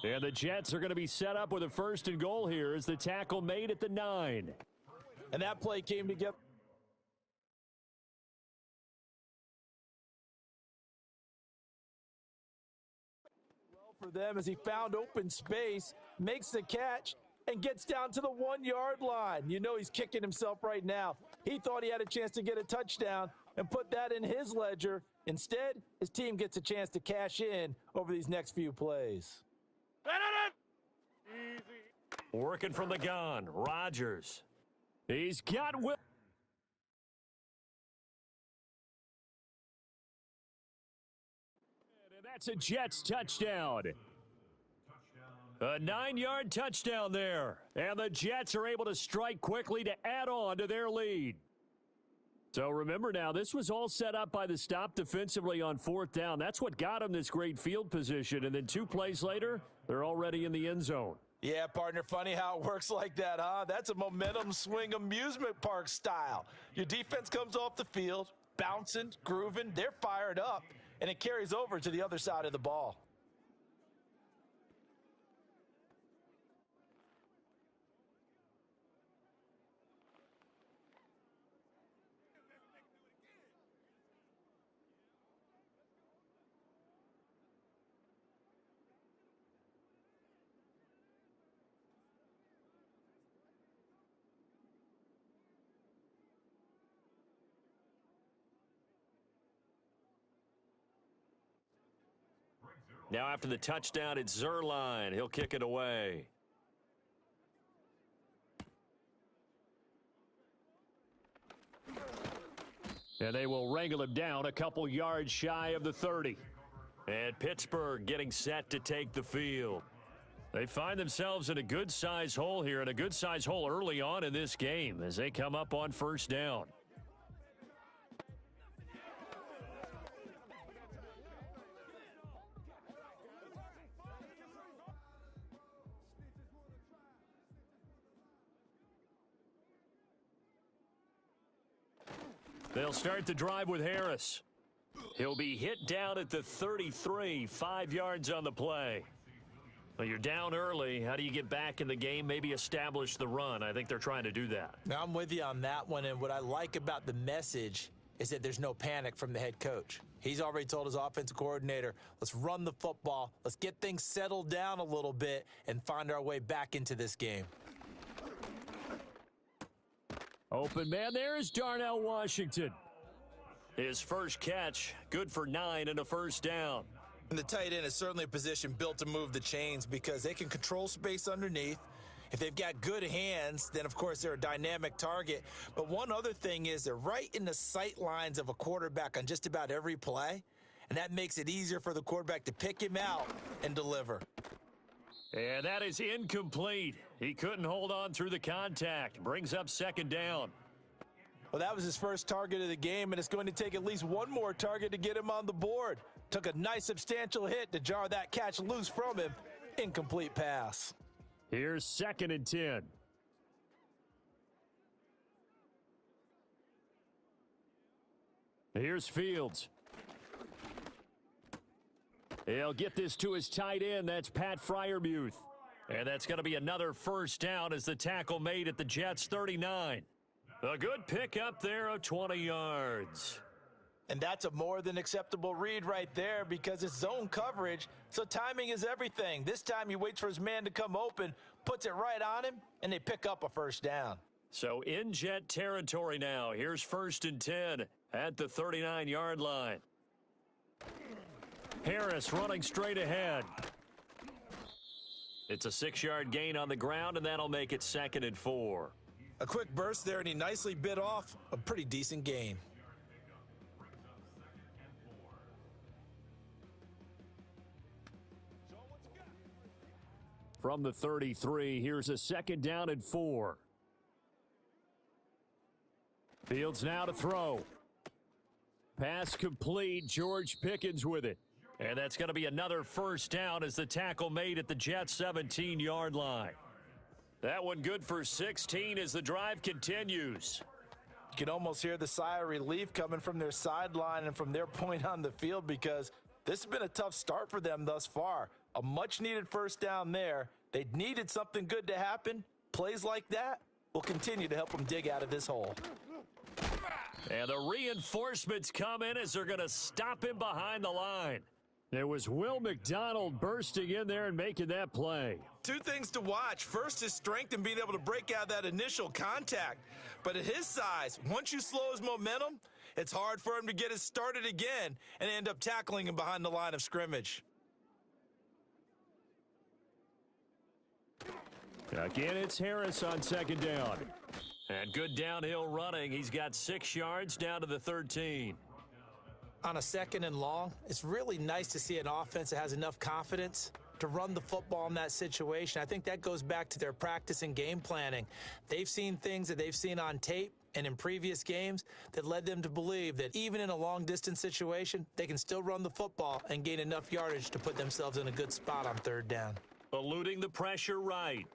And the Jets are going to be set up with a 1st and goal here as the tackle made at the 9. And that play came together. Well for them as he found open space, makes the catch, and gets down to the 1-yard line. You know he's kicking himself right now. He thought he had a chance to get a touchdown and put that in his ledger. Instead, his team gets a chance to cash in over these next few plays. Easy. Working from the gun, Rodgers. He's got Will. And that's a Jets touchdown. A 9-yard touchdown there. And the Jets are able to strike quickly to add on to their lead. So remember now, this was all set up by the stop defensively on 4th down. That's what got them this great field position. And then 2 plays later, they're already in the end zone. Yeah, partner, funny how it works like that, huh? That's a momentum swing amusement park style. Your defense comes off the field, bouncing, grooving, they're fired up, and it carries over to the other side of the ball. Now after the touchdown, it's Zerline. He'll kick it away. And they will wrangle him down a couple yards shy of the 30. And Pittsburgh getting set to take the field. They find themselves in a good-size hole here, and a good-size hole early on in this game as they come up on 1st down. They'll start the drive with Harris. He'll be hit down at the 33, 5 yards on the play. Well, you're down early. How do you get back in the game, maybe establish the run? I think they're trying to do that. Now, I'm with you on that one, and what I like about the message is that there's no panic from the head coach. He's already told his offensive coordinator, let's run the football, let's get things settled down a little bit and find our way back into this game. Open man there is Darnell Washington. His first catch, good for 9 and a 1st down. And the tight end is certainly a position built to move the chains because they can control space underneath. If they've got good hands, then, of course, they're a dynamic target. But one other thing is they're right in the sight lines of a quarterback on just about every play, and that makes it easier for the quarterback to pick him out and deliver. And that is incomplete. He couldn't hold on through the contact. Brings up 2nd down. Well, that was his first target of the game, and it's going to take at least one more target to get him on the board. Took a nice substantial hit to jar that catch loose from him. Incomplete pass. Here's 2nd and 10. Here's Fields. He'll get this to his tight end. That's Pat Freiermuth. And that's going to be another 1st down as the tackle made at the Jets' 39. A good pickup there of 20 yards. And that's a more than acceptable read right there because it's zone coverage, so timing is everything. This time he waits for his man to come open, puts it right on him, and they pick up a 1st down. So in Jet territory now. Here's 1st and 10 at the 39-yard line. Harris running straight ahead. It's a 6-yard gain on the ground, and that'll make it 2nd and 4. A quick burst there, and he nicely bit off a pretty decent gain. From the 33, here's a 2nd down and 4. Fields now to throw. Pass complete. George Pickens with it. And that's going to be another 1st down as the tackle made at the Jets' 17-yard line. That one good for 16 as the drive continues. You can almost hear the sigh of relief coming from their sideline and from their point on the field because this has been a tough start for them thus far. A much-needed first down there. They needed something good to happen. Plays like that will continue to help them dig out of this hole. And the reinforcements come in as they're going to stop him behind the line. There was Will McDonald bursting in there and making that play. Two things to watch. First, his strength and being able to break out that initial contact. But at his size, once you slow his momentum, it's hard for him to get it started again and end up tackling him behind the line of scrimmage. Again, it's Harris on second down. And good downhill running. He's got 6 yards down to the 13. On a second and long, it's really nice to see an offense that has enough confidence to run the football in that situation. I think that goes back to their practice and game planning. They've seen things that they've seen on tape and in previous games that led them to believe that even in a long-distance situation, they can still run the football and gain enough yardage to put themselves in a good spot on third down. Eluding the pressure right.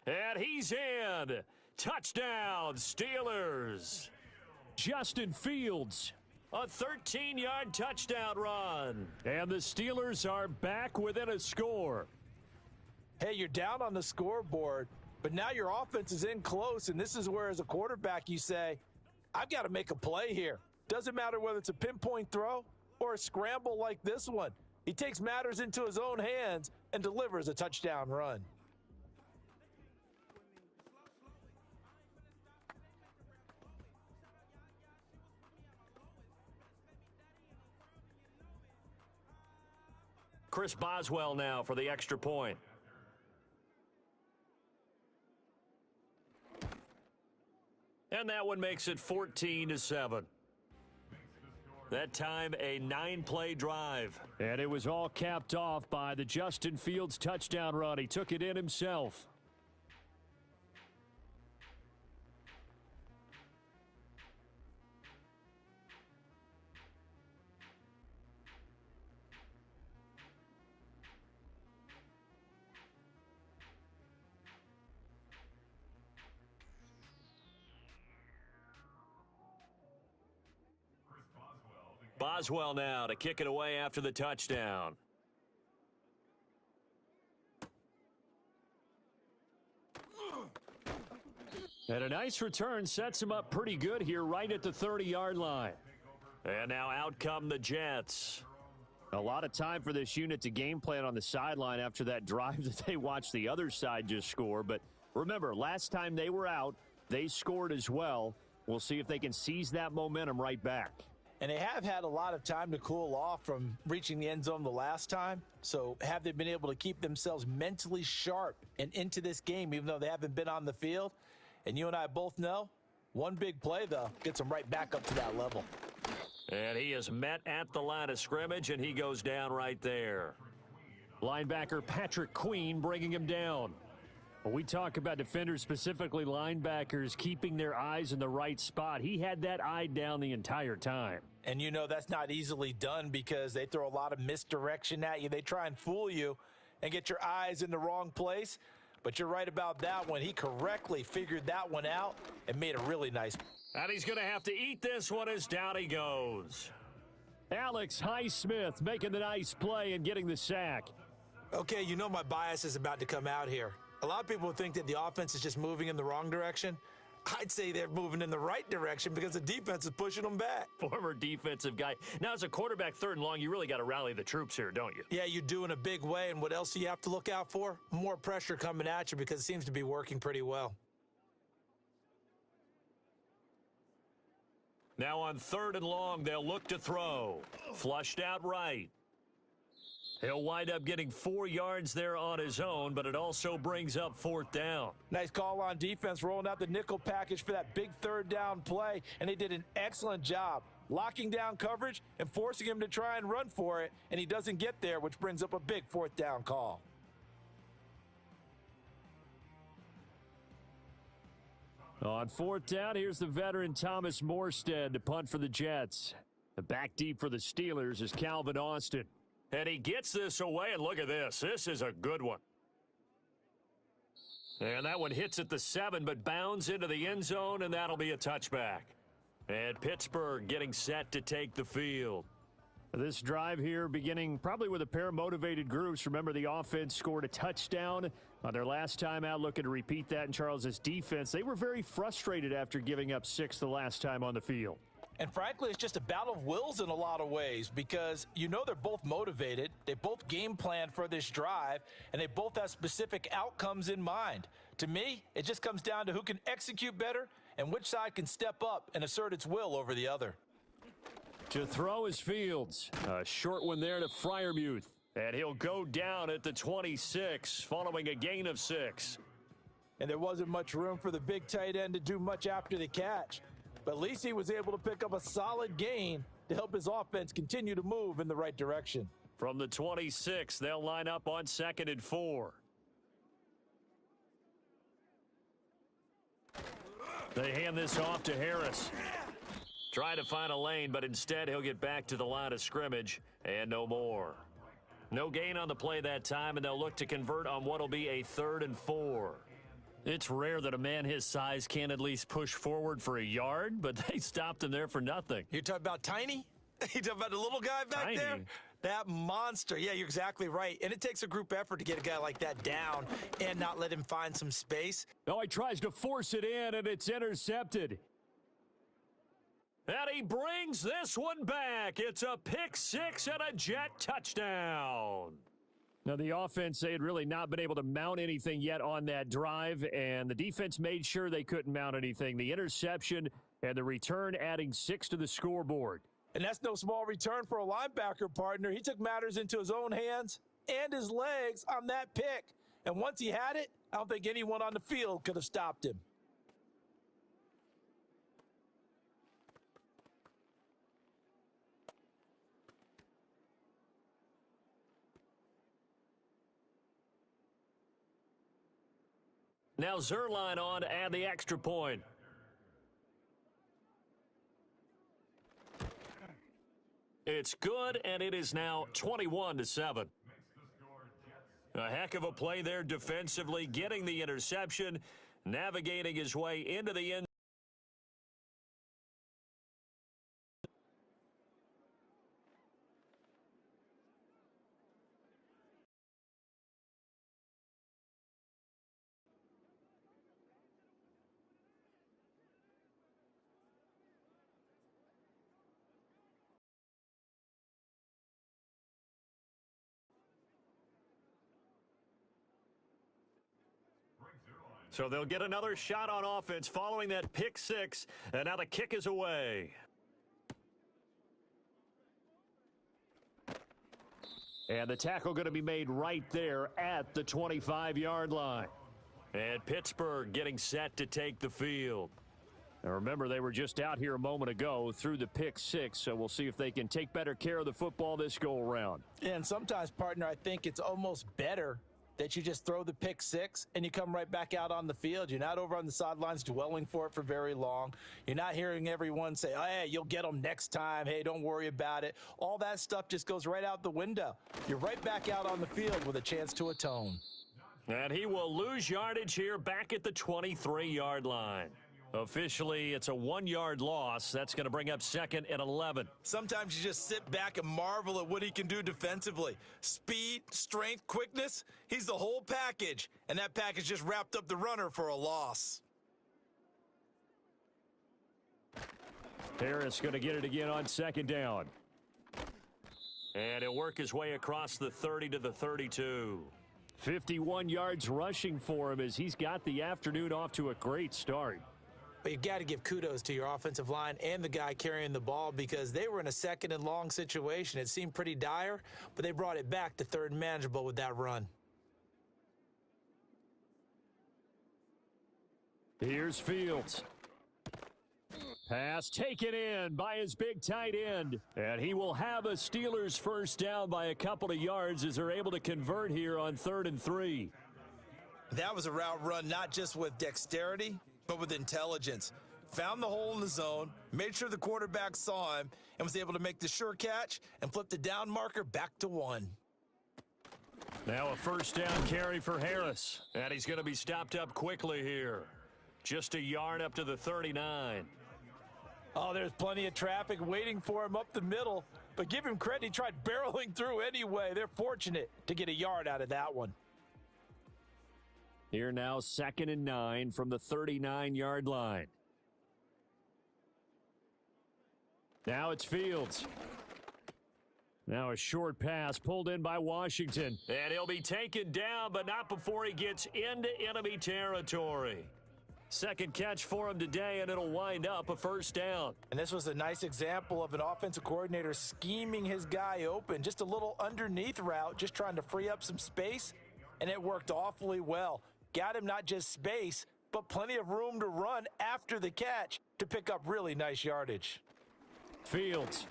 And he's in. Touchdown, Steelers. Justin Fields. A 13-yard touchdown run. And the Steelers are back within a score. Hey, you're down on the scoreboard, but now your offense is in close, and this is where, as a quarterback, you say, I've got to make a play here. Doesn't matter whether it's a pinpoint throw or a scramble like this one. He takes matters into his own hands and delivers a touchdown run. Chris Boswell now for the extra point. And that one makes it 14-7. That time, a 9-play drive. And it was all capped off by the Justin Fields touchdown run. He took it in himself. Boswell now to kick it away after the touchdown. And a nice return sets him up pretty good here right at the 30-yard line. And now out come the Jets. A lot of time for this unit to game plan on the sideline after that drive that they watched the other side just score. But remember, last time they were out, they scored as well. We'll see if they can seize that momentum right back. And they have had a lot of time to cool off from reaching the end zone the last time. So have they been able to keep themselves mentally sharp and into this game, even though they haven't been on the field? And you and I both know, one big play, though, gets them right back up to that level. And he is met at the line of scrimmage, and he goes down right there. Linebacker Patrick Queen bringing him down. When we talk about defenders, specifically linebackers, keeping their eyes in the right spot, he had that eye down the entire time. And you know that's not easily done because they throw a lot of misdirection at you. They try and fool you and get your eyes in the wrong place. But you're right about that one. He correctly figured that one out and made a really nice. And he's going to have to eat this one as down he goes. Alex Highsmith making the nice play and getting the sack. Okay, you know my bias is about to come out here. A lot of people think that the offense is just moving in the wrong direction. I'd say they're moving in the right direction because the defense is pushing them back. Former defensive guy. Now, as a quarterback, third and long, you really got to rally the troops here, don't you? Yeah, you do in a big way. And what else do you have to look out for? More pressure coming at you because it seems to be working pretty well. Now on third and long, they'll look to throw. Flushed out right. He'll wind up getting 4 yards there on his own, but it also brings up fourth down. Nice call on defense, rolling out the nickel package for that big third down play, and they did an excellent job locking down coverage and forcing him to try and run for it, and he doesn't get there, which brings up a big fourth down call. On fourth down, here's the veteran Thomas Morstead to punt for the Jets. The back deep for the Steelers is Calvin Austin. And he gets this away, and look at this. This is a good one. And that one hits at the 7, but bounds into the end zone, and that'll be a touchback. And Pittsburgh getting set to take the field. This drive here beginning probably with a pair of motivated groups. Remember, the offense scored a touchdown on their last time out, looking to repeat that in Charles's defense. They were very frustrated after giving up 6 the last time on the field. And frankly, it's just a battle of wills in a lot of ways because you know they're both motivated. They both game plan for this drive, and they both have specific outcomes in mind. To me, it just comes down to who can execute better and which side can step up and assert its will over the other. To throw is Fields. A short one there to Freiermuth. And he'll go down at the 26 following a gain of 6. And there wasn't much room for the big tight end to do much after the catch. But at least he was able to pick up a solid gain to help his offense continue to move in the right direction. From the 26, they'll line up on 2nd and 4. They hand this off to Harris. Try to find a lane, but instead he'll get back to the line of scrimmage and no more. No gain on the play that time, and they'll look to convert on what will be a 3rd and 4. It's rare that a man his size can't at least push forward for a yard, but they stopped him there for nothing. You're talking about Tiny? You're talking about the little guy back there? That monster. Yeah, you're exactly right. And it takes a group effort to get a guy like that down and not let him find some space. Oh, he tries to force it in, and it's intercepted. And he brings this one back. It's a pick 6 and a Jet touchdown. Now, the offense, they had really not been able to mount anything yet on that drive, and the defense made sure they couldn't mount anything. The interception and the return adding 6 to the scoreboard. And that's no small return for a linebacker, partner. He took matters into his own hands and his legs on that pick. And once he had it, I don't think anyone on the field could have stopped him. Now Zerline on to add the extra point. It's good, and it is now 21-7. A heck of a play there defensively, getting the interception, navigating his way into the end. So they'll get another shot on offense following that pick 6, and now the kick is away. And the tackle going to be made right there at the 25-yard line. And Pittsburgh getting set to take the field. Now remember, they were just out here a moment ago through the pick 6, so we'll see if they can take better care of the football this go-around. And sometimes, partner, I think it's almost better that you just throw the pick 6 and you come right back out on the field. You're not over on the sidelines dwelling for it for very long. You're not hearing everyone say, oh, hey, you'll get them next time. Hey, don't worry about it. All that stuff just goes right out the window. You're right back out on the field with a chance to atone. And he will lose yardage here back at the 23-yard line. Officially, it's a 1-yard loss. That's going to bring up 2nd and 11. Sometimes you just sit back and marvel at what he can do defensively. Speed, strength, quickness, he's the whole package. And that package just wrapped up the runner for a loss. Harris going to get it again on 2nd down. And he'll work his way across the 30 to the 32. 51 yards rushing for him as he's got the afternoon off to a great start. But you've got to give kudos to your offensive line and the guy carrying the ball because they were in a 2nd and long situation. It seemed pretty dire, but they brought it back to 3rd and manageable with that run. Here's Fields. Pass taken in by his big tight end. And he will have a Steelers first down by a couple of yards as they're able to convert here on 3rd and 3. That was a route run not just with dexterity, but with intelligence. Found the hole in the zone, made sure the quarterback saw him, and was able to make the sure catch and flip the down marker back to 1. Now a first down carry for Harris. And he's going to be stopped up quickly here. Just a yard up to the 39. Oh, there's plenty of traffic waiting for him up the middle. but give him credit. He tried barreling through anyway. They're fortunate to get a yard out of that one. Here now, 2nd and 9 from the 39-yard line. Now it's Fields. Now a short pass pulled in by Washington. And he'll be taken down, but not before he gets into enemy territory. Second catch for him today, and it'll wind up a first down. And this was a nice example of an offensive coordinator scheming his guy open. Just a little underneath route, just trying to free up some space, and it worked awfully well. Got him not just space, but plenty of room to run after the catch to pick up really nice yardage. Fields.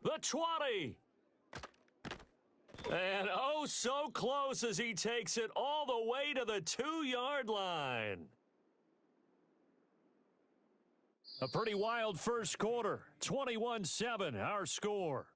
The 20. And oh, so close as he takes it all the way to the 2-yard line. A pretty wild first quarter. 21-7, our score.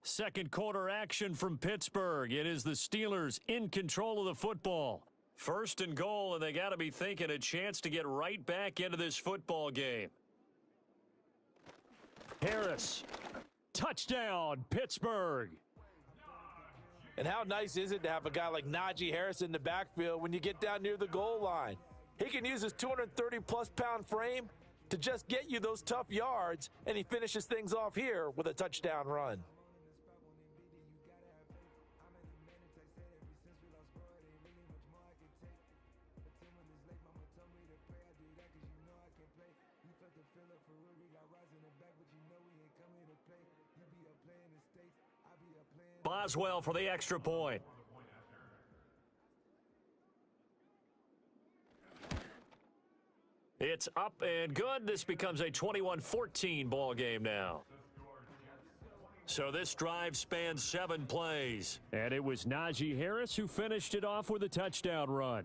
Second quarter action from Pittsburgh. It is the Steelers in control of the football. First and goal, and they got to be thinking a chance to get right back into this football game. Harris. Touchdown, Pittsburgh. And how nice is it to have a guy like Najee Harris in the backfield when you get down near the goal line? He can use his 230-plus pound frame to just get you those tough yards, and he finishes things off here with a touchdown run. Boswell for the extra point. It's up and good. This becomes a 21-14 ball game now. So this drive spans 7 plays. And it was Najee Harris who finished it off with a touchdown run.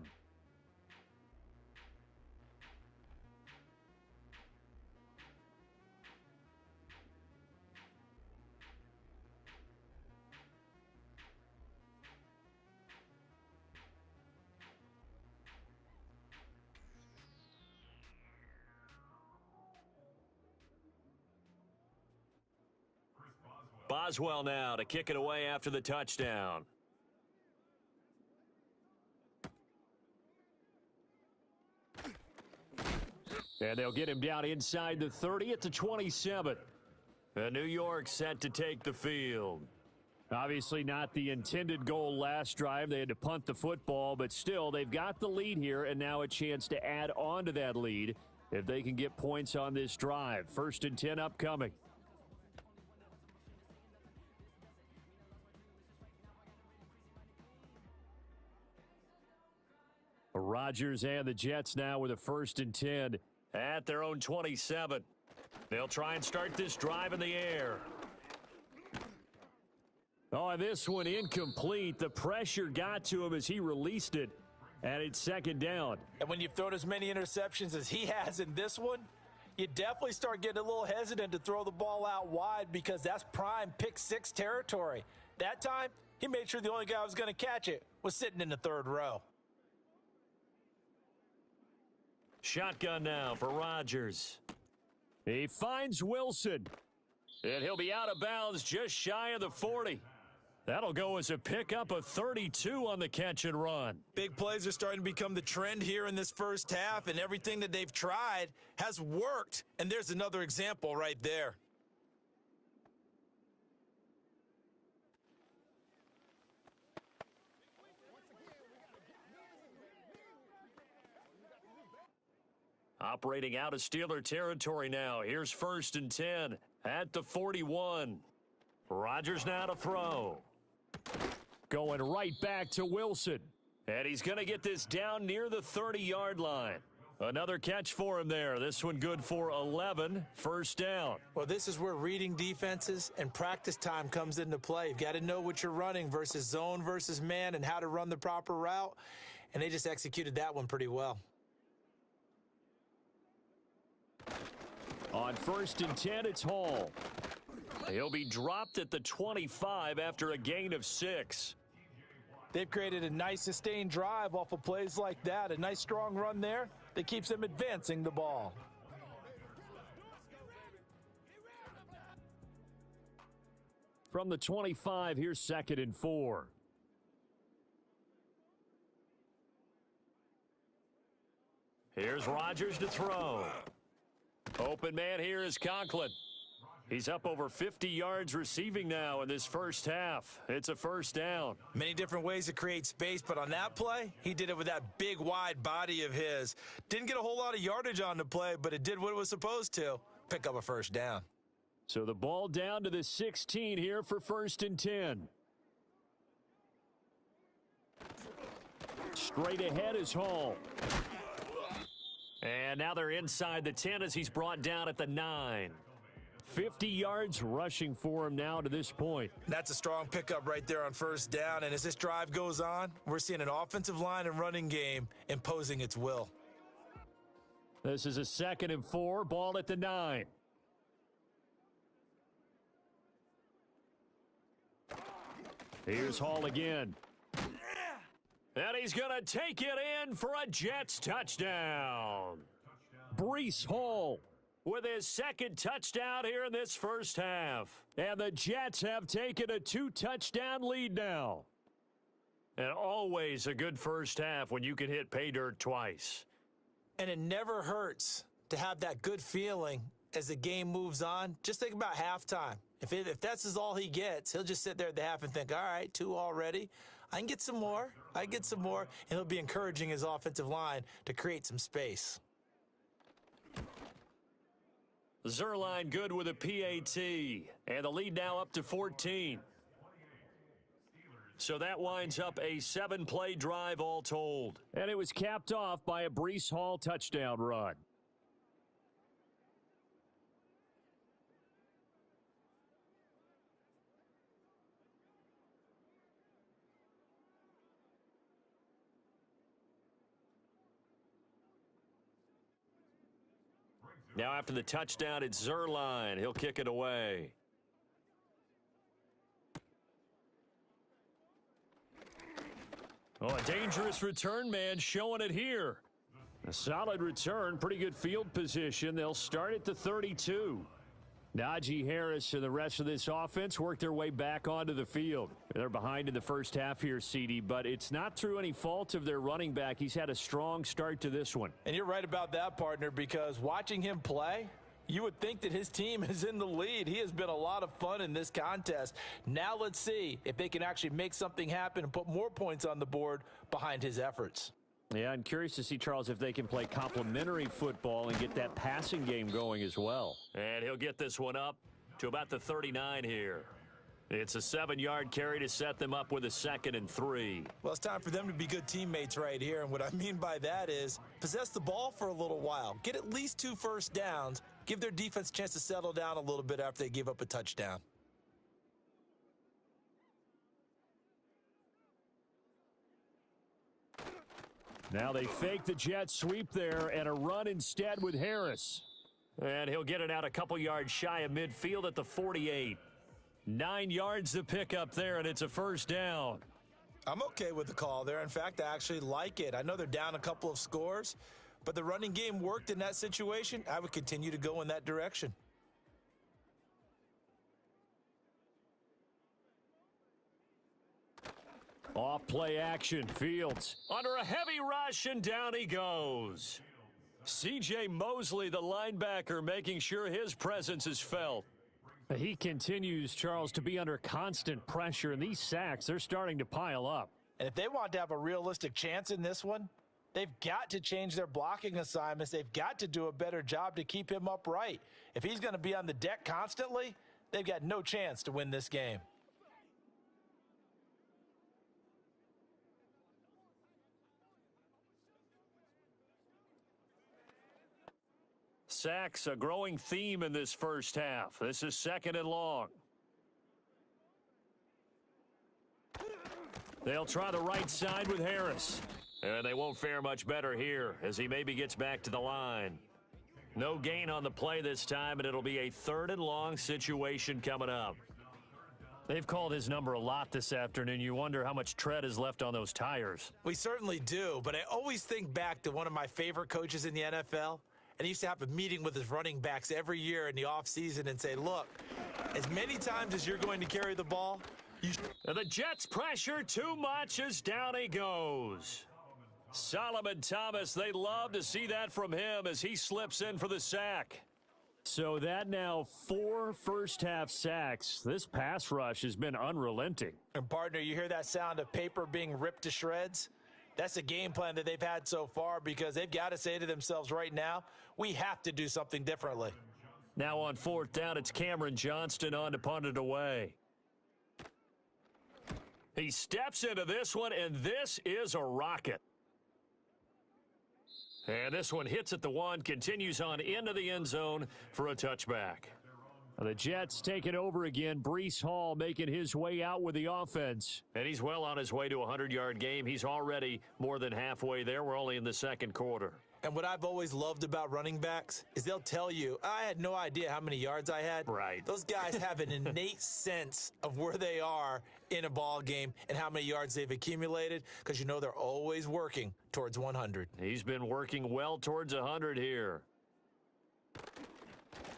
Boswell now to kick it away after the touchdown. And they'll get him down inside the 30 at the 27. New York set to take the field. Obviously not the intended goal last drive. They had to punt the football, but still they've got the lead here and now a chance to add on to that lead if they can get points on this drive. 1st and 10 upcoming. Rodgers and the Jets now with a 1st and 10 at their own 27. They'll try and start this drive in the air. Oh, and this one incomplete. The pressure got to him as he released it, and it's 2nd down. And when you've thrown as many interceptions as he has in this one, you definitely start getting a little hesitant to throw the ball out wide because that's prime pick 6 territory. That time, he made sure the only guy who was going to catch it was sitting in the 3rd row. Shotgun now for Rodgers. He finds Wilson. And he'll be out of bounds just shy of the 40. That'll go as a pickup of 32 on the catch and run. Big plays are starting to become the trend here in this first half, and everything that they've tried has worked. And there's another example right there. Operating out of Steeler territory now. Here's 1st and 10 at the 41. Rodgers now to throw. Going right back to Wilson. And he's going to get this down near the 30-yard line. Another catch for him there. This one good for 11. 1st down. Well, this is where reading defenses and practice time comes into play. You've got to know what you're running versus zone versus man and how to run the proper route. And they just executed that one pretty well. On 1st and 10, it's Hall. He'll be dropped at the 25 after a gain of 6. They've created a nice sustained drive off of plays like that. A nice strong run there that keeps them advancing the ball. From the 25, here's 2nd and 4. Here's Rodgers to throw. Open man here is Conklin. He's up over 50 yards receiving now in this first half. It's a first down. Many different ways to create space, but on that play, he did it with that big, wide body of his. Didn't get a whole lot of yardage on the play, but it did what it was supposed to. Pick up a first down. So the ball down to the 16 here for 1st and 10. Straight ahead is Hall. And now they're inside the 10 as he's brought down at the 9. 50 yards rushing for him now to this point. That's a strong pickup right there on first down. And as this drive goes on, we're seeing an offensive line and running game imposing its will. This is a 2nd and 4, ball at the 9. Here's Hall again. And he's going to take it in for a Jets touchdown. Breece Hall with his 2nd touchdown here in this first half. And the Jets have taken a 2-touchdown lead now. And always a good first half when you can hit pay dirt twice. And it never hurts to have that good feeling as the game moves on. Just think about halftime. If that's all he gets, he'll just sit there at the half and think, all right, 2 already. I can get some more. I get some more. And he'll be encouraging his offensive line to create some space. Zerline good with a PAT. And the lead now up to 14. So that winds up a 7-play drive all told. And it was capped off by a Breece Hall touchdown run. Now after the touchdown, it's Zerline. He'll kick it away. Oh, a dangerous return man showing it here. A solid return, pretty good field position. They'll start at the 32. Najee Harris and the rest of this offense work their way back onto the field. They're behind in the first half here, CD, but it's not through any fault of their running back. He's had a strong start to this one. And you're right about that, partner, because watching him play, you would think that his team is in the lead. He has been a lot of fun in this contest. Now let's see if they can actually make something happen and put more points on the board behind his efforts. Yeah, I'm curious to see, Charles, if they can play complementary football and get that passing game going as well. And he'll get this one up to about the 39 here. It's a 7-yard carry to set them up with a 2nd and 3. Well, it's time for them to be good teammates right here. And what I mean by that is possess the ball for a little while. Get at least 2 first downs. Give their defense a chance to settle down a little bit after they give up a touchdown. Now they fake the jet sweep there and a run instead with Harris. And he'll get it out a couple yards shy of midfield at the 48. 9 yards to pick up there, and it's a first down. I'm okay with the call there. In fact, I actually like it. I know they're down a couple of scores, but the running game worked in that situation. I would continue to go in that direction. Off play action. Fields under a heavy rush, and down he goes. C.J. Mosley, the linebacker, making sure his presence is felt. He continues, Charles, to be under constant pressure, and these sacks, they're starting to pile up. And if they want to have a realistic chance in this one, they've got to change their blocking assignments. They've got to do a better job to keep him upright. If he's going to be on the deck constantly, they've got no chance to win this game. Sacks, a growing theme in this first half. This is 2nd and long. They'll try the right side with Harris. And they won't fare much better here as he maybe gets back to the line. No gain on the play this time, and it'll be a 3rd and long situation coming up. They've called his number a lot this afternoon. You wonder how much tread is left on those tires. We certainly do, but I always think back to one of my favorite coaches in the NFL, and he used to have a meeting with his running backs every year in the offseason and say, look, as many times as you're going to carry the ball, and the Jets pressure too much as down he goes. Solomon Thomas, they love to see that from him as he slips in for the sack. So that now 4 first-half sacks. This pass rush has been unrelenting. And, partner, you hear that sound of paper being ripped to shreds? That's the game plan that they've had so far because they've got to say to themselves right now, we have to do something differently. Now on 4th down, it's Cameron Johnston on to punt it away. He steps into this one, and this is a rocket. And this one hits at the 1, continues on into the end zone for a touchback. The Jets take it over again. Breece Hall making his way out with the offense. And he's well on his way to a 100-yard game. He's already more than halfway there. We're only in the 2nd quarter. And what I've always loved about running backs is they'll tell you, I had no idea how many yards I had. Right. Those guys have an innate sense of where they are in a ball game and how many yards they've accumulated because you know they're always working towards 100. He's been working well towards 100 here.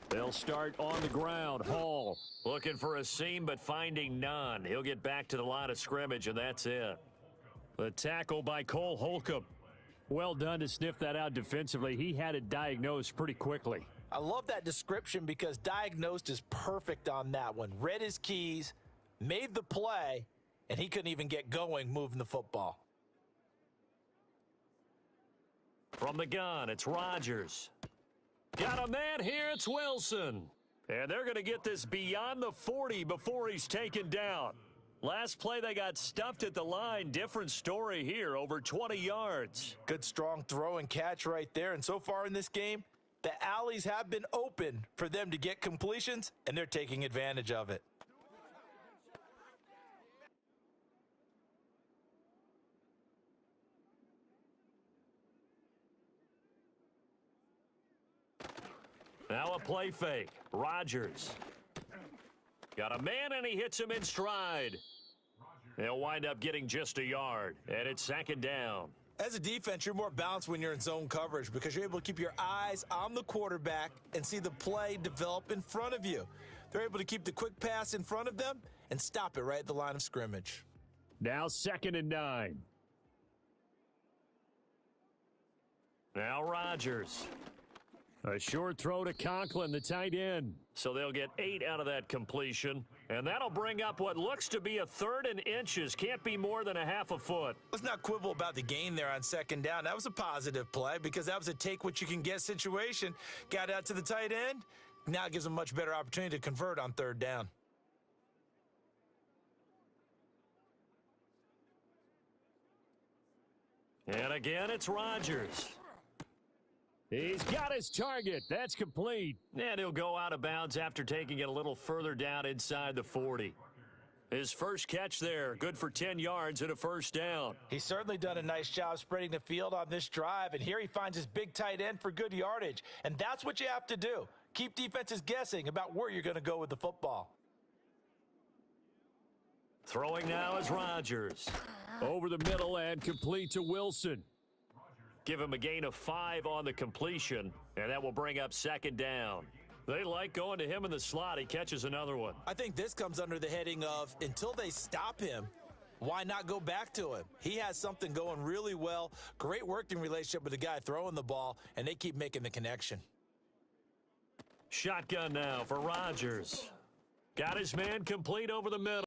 They'll start on the ground. Hall looking for a seam but finding none. He'll get back to the line of scrimmage, and that's it. The tackle by Cole Holcomb. Well done to sniff that out defensively. He had it diagnosed pretty quickly. I love that description because diagnosed is perfect on that one. Read his keys, made the play, and he couldn't even get going moving the football. From the gun, it's Rodgers. Got a man here, it's Wilson. And they're going to get this beyond the 40 before he's taken down. Last play, they got stuffed at the line. Different story here, over 20 yards. Good, strong throw and catch right there. And so far in this game, the alleys have been open for them to get completions, and they're taking advantage of it. Now a play fake. Rodgers. Got a man, and he hits him in stride. They'll wind up getting just a yard, and it's 2nd down. As a defense, you're more balanced when you're in zone coverage because you're able to keep your eyes on the quarterback and see the play develop in front of you. They're able to keep the quick pass in front of them and stop it right at the line of scrimmage. Now 2nd and 9. Now Rodgers. A short throw to Conklin, the tight end. So they'll get 8 out of that completion. And that'll bring up what looks to be a 3rd and inches. Can't be more than a half a foot. Let's not quibble about the gain there on 2nd down. That was a positive play because that was a take-what-you-can-get situation. Got out to the tight end. Now it gives them a much better opportunity to convert on 3rd down. And again, it's Rodgers. He's got his target. That's complete. And he'll go out of bounds after taking it a little further down inside the 40. His first catch there, good for 10 yards and a 1st down. He's certainly done a nice job spreading the field on this drive, and here he finds his big tight end for good yardage. And that's what you have to do. Keep defenses guessing about where you're going to go with the football. Throwing now is Rodgers. Over the middle and complete to Wilson. Give him a gain of 5 on the completion, and that will bring up 2nd down. They like going to him in the slot. He catches another one. I think this comes under the heading of until they stop him, why not go back to him? He has something going really well. Great working relationship with the guy throwing the ball, and they keep making the connection. Shotgun now for Rodgers. Got his man complete over the middle.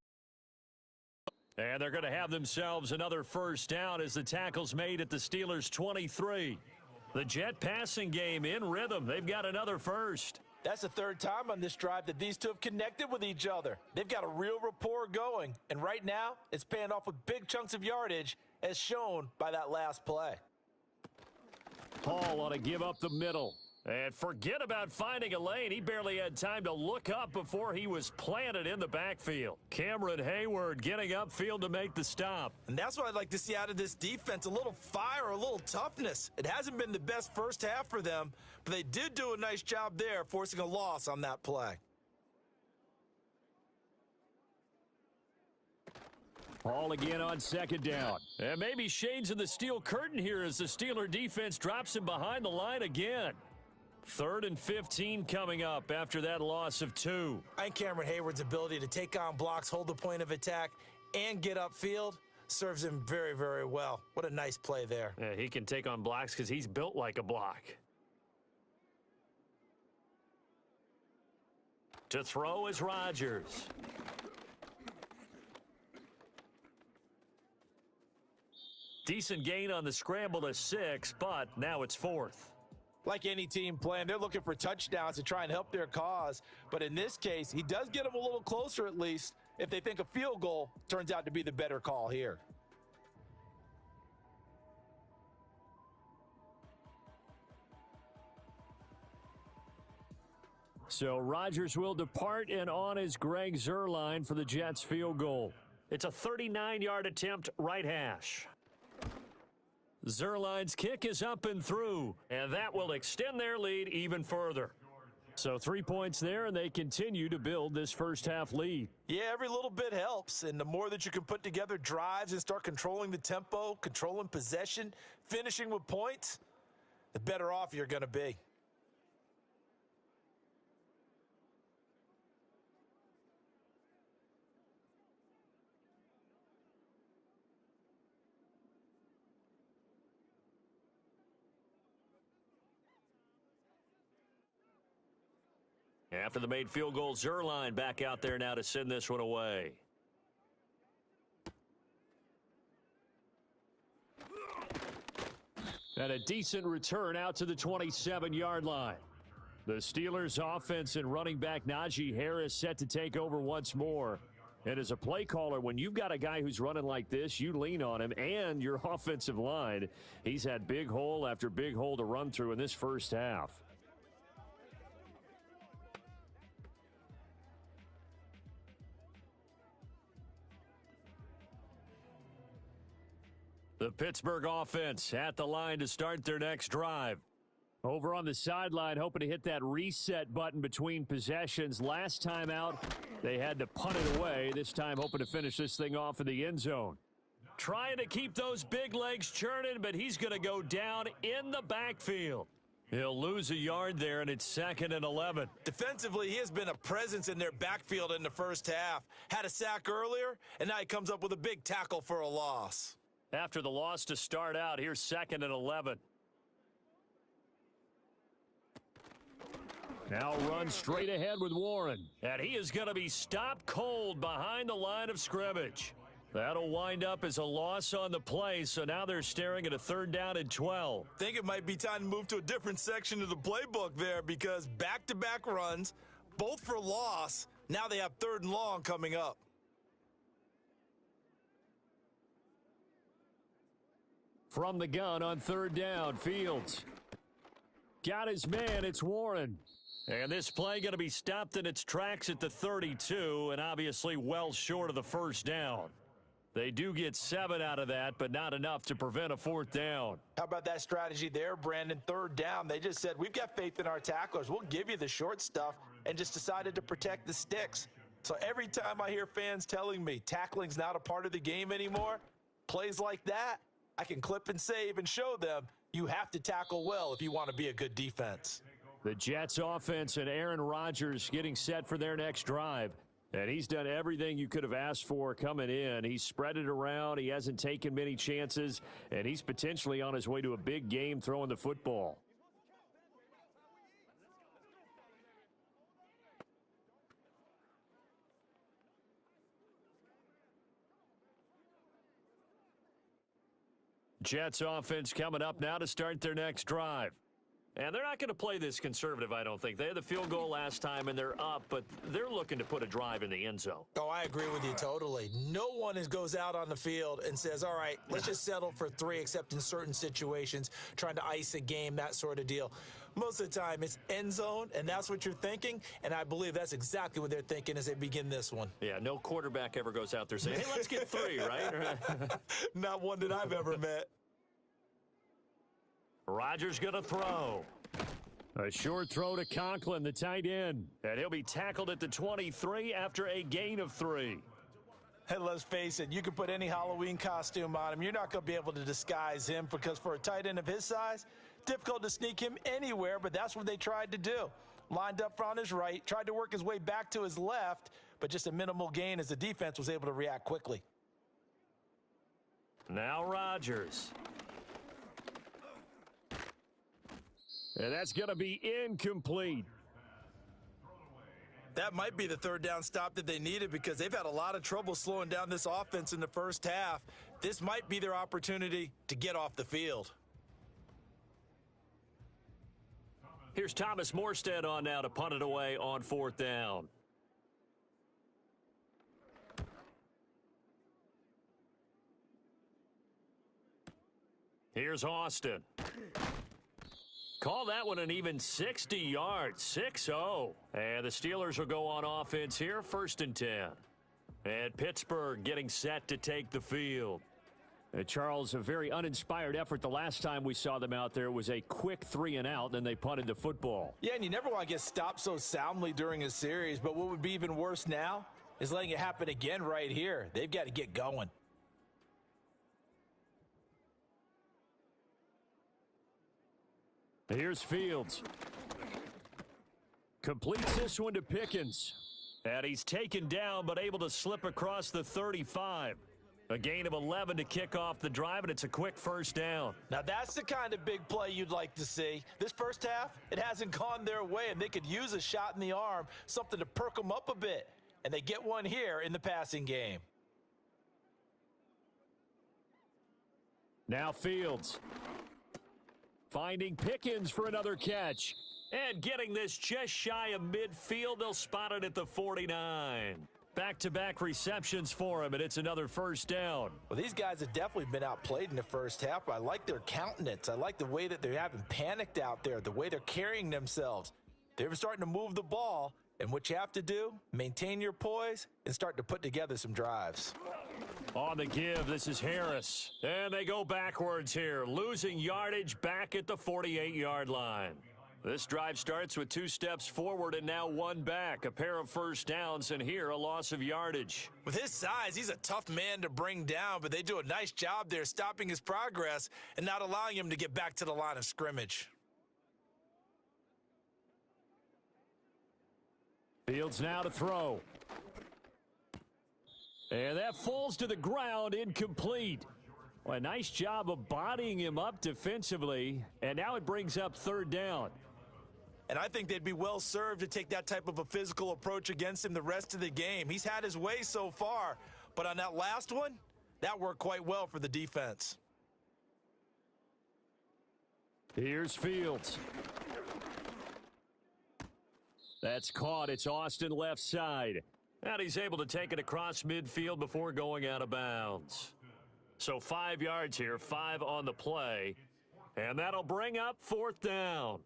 And they're going to have themselves another 1st down as the tackle's made at the Steelers' 23. The Jet passing game in rhythm. They've got another 1st. That's the 3rd time on this drive that these two have connected with each other. They've got a real rapport going. And right now, it's paying off with big chunks of yardage as shown by that last play. Hall ought to give up the middle. And forget about finding a lane. He barely had time to look up before he was planted in the backfield. Cameron Hayward getting upfield to make the stop. And that's what I'd like to see out of this defense, a little fire, a little toughness. It hasn't been the best first half for them, but they did do a nice job there, forcing a loss on that play. Ball again on second down. And maybe shades of the steel curtain here as the Steeler defense drops him behind the line again. 3rd and 15 coming up after that loss of 2. I think Cameron Hayward's ability to take on blocks, hold the point of attack, and get upfield serves him very, very well. What a nice play there. Yeah, he can take on blocks because he's built like a block. To throw is Rodgers. Decent gain on the scramble to 6, but now it's 4th. Like any team playing, they're looking for touchdowns to try and help their cause. But in this case, he does get them a little closer at least if they think a field goal turns out to be the better call here. So Rodgers will depart, and on is Greg Zuerlein for the Jets field goal. It's a 39-yard attempt, right hash. Zuerlein's kick is up and through, and that will extend their lead even further. So 3 points there, and they continue to build this first half lead. Yeah, every little bit helps, and the more that you can put together drives and start controlling the tempo, controlling possession, finishing with points, the better off you're going to be. After the made field goal, Zuerlein back out there now to send this one away. And a decent return out to the 27-yard line. The Steelers offense and running back Najee Harris set to take over once more. And as a play caller, when you've got a guy who's running like this, you lean on him and your offensive line. He's had big hole after big hole to run through in this first half. The Pittsburgh offense at the line to start their next drive. Over on the sideline, hoping to hit that reset button between possessions. Last time out, they had to punt it away. This time, hoping to finish this thing off in the end zone. Trying to keep those big legs churning, but he's going to go down in the backfield. He'll lose a yard there, and it's 2nd and 11. Defensively, he has been a presence in their backfield in the first half. Had a sack earlier, and now he comes up with a big tackle for a loss. After the loss to start out, here's 2nd and 11. Now run straight ahead with Warren. And he is going to be stopped cold behind the line of scrimmage. That'll wind up as a loss on the play, so now they're staring at a 3rd down and 12. I think it might be time to move to a different section of the playbook there because back-to-back runs, both for loss. Now they have 3rd and long coming up. From the gun on 3rd down, Fields got his man. It's Warren. And this play going to be stopped in its tracks at the 32, and obviously well short of the 1st down. They do get 7 out of that, but not enough to prevent a 4th down. How about that strategy there, Brandon? 3rd down, they just said, we've got faith in our tacklers. We'll give you the short stuff, and just decided to protect the sticks. So every time I hear fans telling me tackling's not a part of the game anymore, plays like that, I can clip and save and show them you have to tackle well if you want to be a good defense. The Jets offense and Aaron Rodgers getting set for their next drive. And he's done everything you could have asked for coming in. He's spread it around. He hasn't taken many chances. And he's potentially on his way to a big game throwing the football. Jets offense coming up now to start their next drive. And they're not going to play this conservative, I don't think. They had the field goal last time, and they're up, but they're looking to put a drive in the end zone. Oh, I agree with you totally. No one goes out on the field and says, all right, let's just settle for 3, except in certain situations, trying to ice a game, that sort of deal. Most of the time, it's end zone, and that's what you're thinking, and I believe that's exactly what they're thinking as they begin this one. Yeah, no quarterback ever goes out there saying, hey, let's get 3, right? Not one that I've ever met. Rodgers going to throw. A short throw to Conklin, the tight end. And he'll be tackled at the 23 after a gain of 3. Hey, let's face it, you can put any Halloween costume on him. You're not going to be able to disguise him because for a tight end of his size, difficult to sneak him anywhere, but that's what they tried to do. Lined up on his right, tried to work his way back to his left, but just a minimal gain as the defense was able to react quickly. Now Rodgers. And that's going to be incomplete. That might be the third down stop that they needed because they've had a lot of trouble slowing down this offense in the first half. This might be their opportunity to get off the field. Here's Thomas Morstead on now to punt it away on 4th down. Here's Austin. Call that one an even 60 yards, 6-0. And the Steelers will go on offense here, 1st and 10. And Pittsburgh getting set to take the field. Charles, a very uninspired effort. The last time we saw them out there was a quick 3-and-out, and they punted the football. Yeah, and you never want to get stopped so soundly during a series, but what would be even worse now is letting it happen again right here. They've got to get going. Here's Fields. Completes this one to Pickens. And he's taken down but able to slip across the 35. A gain of 11 to kick off the drive, and it's a quick 1st down. Now that's the kind of big play you'd like to see. This first half, it hasn't gone their way, and they could use a shot in the arm, something to perk them up a bit. And they get one here in the passing game. Now Fields. Finding Pickens for another catch. And getting this just shy of midfield. They'll spot it at the 49. Back-to-back receptions for him, and it's another 1st down. Well, these guys have definitely been outplayed in the first half. I like their countenance. I like the way that they haven't panicked out there, the way they're carrying themselves. They're starting to move the ball, and what you have to do, maintain your poise and start to put together some drives. On the give, this is Harris. And they go backwards here, losing yardage back at the 48-yard line. This drive starts with 2 steps forward and now 1 back. A pair of 1st downs, and here a loss of yardage. With his size, he's a tough man to bring down, but they do a nice job there stopping his progress and not allowing him to get back to the line of scrimmage. Fields now to throw. And that falls to the ground, incomplete. Well, a nice job of bodying him up defensively, and now it brings up 3rd down. And I think they'd be well served to take that type of a physical approach against him the rest of the game. He's had his way so far, but on that last one, that worked quite well for the defense. Here's Fields. That's caught. It's Austin left side. And he's able to take it across midfield before going out of bounds. So 5 yards here, 5 on the play. And that'll bring up 4th down.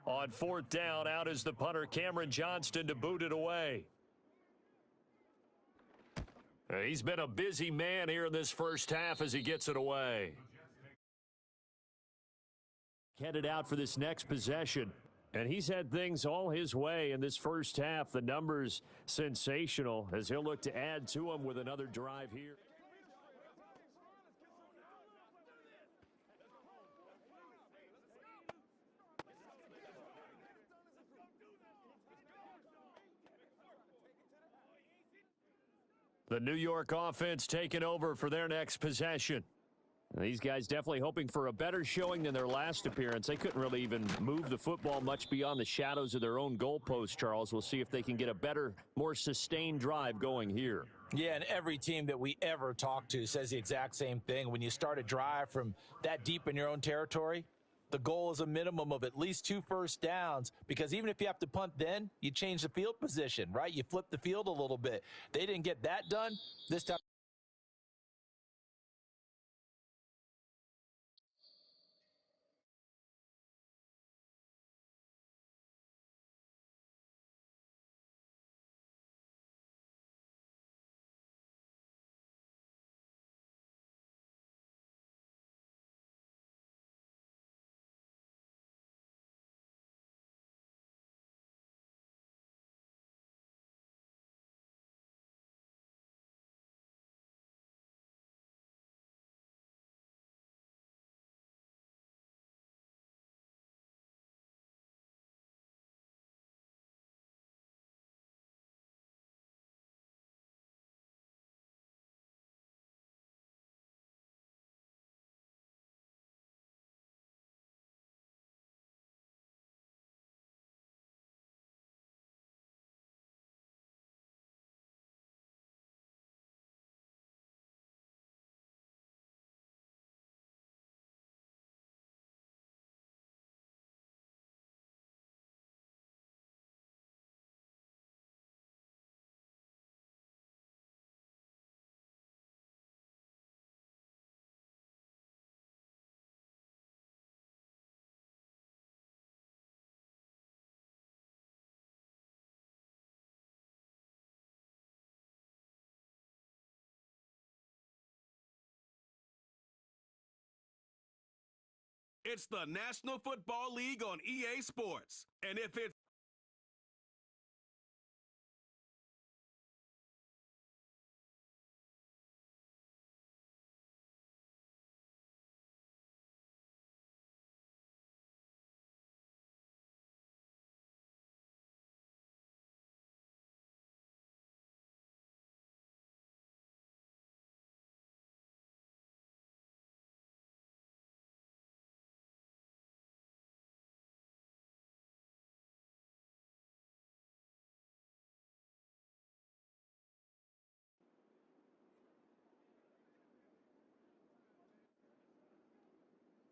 On 4th down, out is the punter, Cameron Johnston, to boot it away. He's been a busy man here in this first half as he gets it away. Headed out for this next possession. And he's had things all his way in this first half. The numbers sensational as he'll look to add to them with another drive here. The New York offense taking over for their next possession. These guys definitely hoping for a better showing than their last appearance. They couldn't really even move the football much beyond the shadows of their own goalpost, Charles. We'll see if they can get a better, more sustained drive going here. Yeah, and every team that we ever talk to says the exact same thing. When you start a drive from that deep in your own territory, the goal is a minimum of at least 2 first downs, because even if you have to punt then, you change the field position, right? You flip the field a little bit. They didn't get that done this time. It's the National Football League on EA Sports. And if it's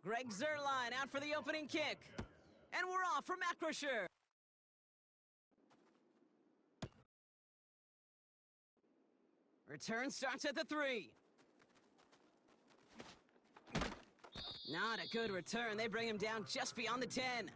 Greg Zerline out for the opening kick. And we're off for Macrosher. Return starts at the 3. Not a good return. They bring him down just beyond the 10.